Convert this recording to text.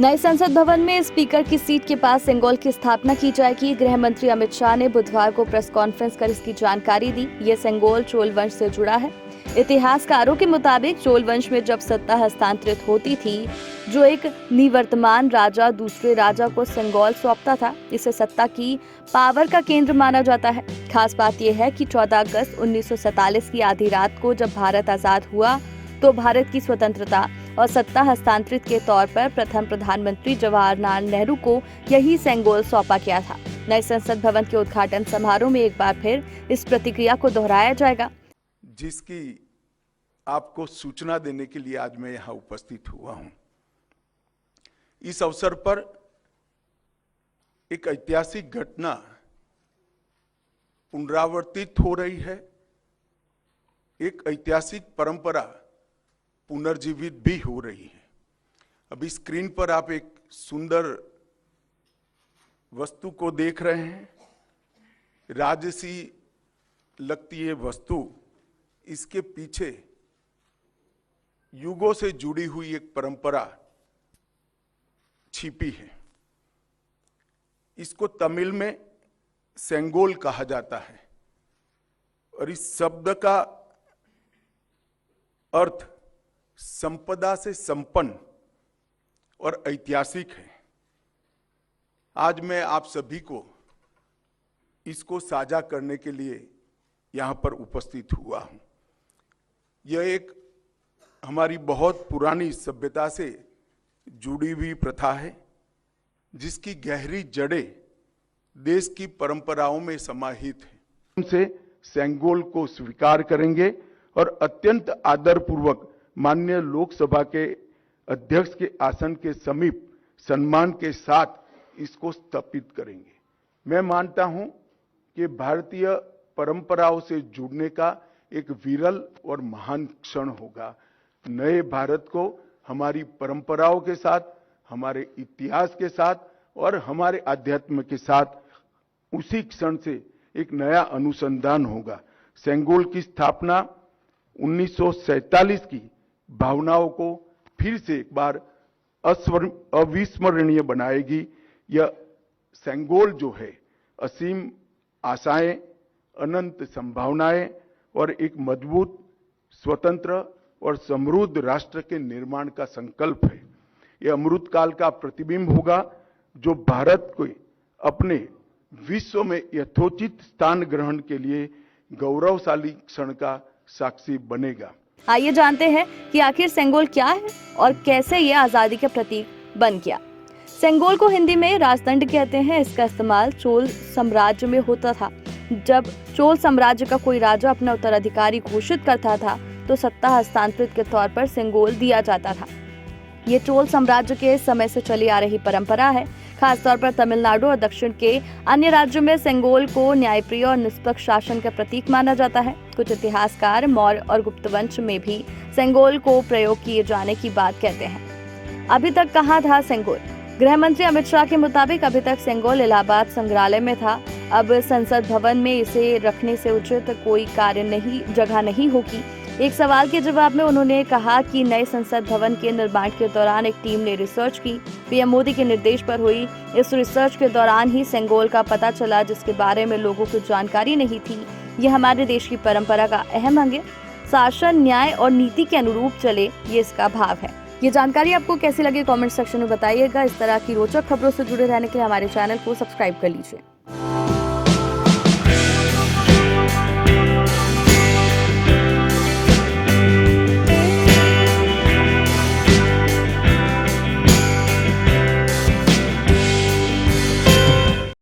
नए संसद भवन में स्पीकर की सीट के पास सेंगोल की स्थापना की जाएगी। गृह मंत्री अमित शाह ने बुधवार को प्रेस कॉन्फ्रेंस कर इसकी जानकारी दी। ये सेंगोल चोल वंश से जुड़ा है। इतिहासकारों के मुताबिक चोल वंश में जब सत्ता हस्तांतरित होती थी, जो एक निवर्तमान राजा दूसरे राजा को सेंगोल सौंपता था, इसे सत्ता की पावर का केंद्र माना जाता है। खास बात यह है कि 14 अगस्त 1947 की आधी रात को जब भारत आजाद हुआ तो भारत की स्वतंत्रता और सत्ता हस्तांतरित के तौर पर प्रथम प्रधानमंत्री जवाहरलाल नेहरू को यही सेंगोल सौंपा गया था। नए संसद भवन के उद्घाटन समारोह में एक बार फिर इस प्रतिक्रिया को दोहराया जाएगा, जिसकी आपको सूचना देने के लिए आज मैं यहाँ उपस्थित हुआ हूँ। इस अवसर पर एक ऐतिहासिक घटना पुनरावर्तित हो रही है। एक ऐतिहासिक परंपरा पुनर्जीवित भी हो रही है। अभी स्क्रीन पर आप एक सुंदर वस्तु को देख रहे हैं। राजसी लगती है वस्तु, इसके पीछे युगों से जुड़ी हुई एक परंपरा छिपी है। इसको तमिल में सेंगोल कहा जाता है और इस शब्द का अर्थ संपदा से संपन्न और ऐतिहासिक है। आज मैं आप सभी को इसको साझा करने के लिए यहां पर उपस्थित हुआ हूं। यह एक हमारी बहुत पुरानी सभ्यता से जुड़ी हुई प्रथा है, जिसकी गहरी जड़ें देश की परंपराओं में समाहित है। हमसे सेंगोल को स्वीकार करेंगे और अत्यंत आदरपूर्वक माननीय लोकसभा के अध्यक्ष के आसन के समीप सम्मान के साथ इसको स्थापित करेंगे। मैं मानता हूं कि भारतीय परंपराओं से जुड़ने का एक विरल और महान क्षण होगा। नए भारत को हमारी परंपराओं के साथ, हमारे इतिहास के साथ और हमारे आध्यात्म के साथ उसी क्षण से एक नया अनुसंधान होगा। सेंगोल की स्थापना 1947 की भावनाओं को फिर से एक बार अविस्मरणीय बनाएगी। यह सेंगोल जो है असीम आशाएं, अनंत संभावनाएं और एक मजबूत, स्वतंत्र और समृद्ध राष्ट्र के निर्माण का संकल्प है। यह अमृतकाल का प्रतिबिंब होगा, जो भारत को अपने विश्व में यथोचित स्थान ग्रहण के लिए गौरवशाली क्षण का साक्षी बनेगा। आइए जानते हैं कि आखिर सेंगोल क्या है और कैसे ये आजादी के प्रतीक बन गया। सेंगोल को हिंदी में राजदंड कहते हैं। इसका इस्तेमाल चोल साम्राज्य में होता था। जब चोल साम्राज्य का कोई राजा अपना उत्तराधिकारी घोषित करता था तो सत्ता हस्तांतरित के तौर पर सेंगोल दिया जाता था। ये चोल साम्राज्य के समय से चली आ रही परंपरा है। खासतौर पर तमिलनाडु और दक्षिण के अन्य राज्यों में सेंगोल को न्यायप्रिय और निष्पक्ष शासन का प्रतीक माना जाता है। कुछ इतिहासकार मौर्य और गुप्त वंश में भी सेंगोल को प्रयोग किए जाने की बात कहते हैं। अभी तक कहाँ था सेंगोल? गृह मंत्री अमित शाह के मुताबिक अभी तक सेंगोल इलाहाबाद संग्रहालय में था। अब संसद भवन में इसे रखने से उचित कोई जगह नहीं होगी। एक सवाल के जवाब में उन्होंने कहा कि नए संसद भवन के निर्माण के दौरान एक टीम ने रिसर्च की। पीएम मोदी के निर्देश पर हुई इस रिसर्च के दौरान ही सेंगोल का पता चला, जिसके बारे में लोगों को जानकारी नहीं थी। यह हमारे देश की परंपरा का अहम अंग है। शासन, न्याय और नीति के अनुरूप चले, ये इसका भाव है। ये जानकारी आपको कैसी लगी कमेंट सेक्शन में बताइएगा। इस तरह की रोचक खबरों से जुड़े रहने के लिए हमारे चैनल को सब्सक्राइब कर लीजिए।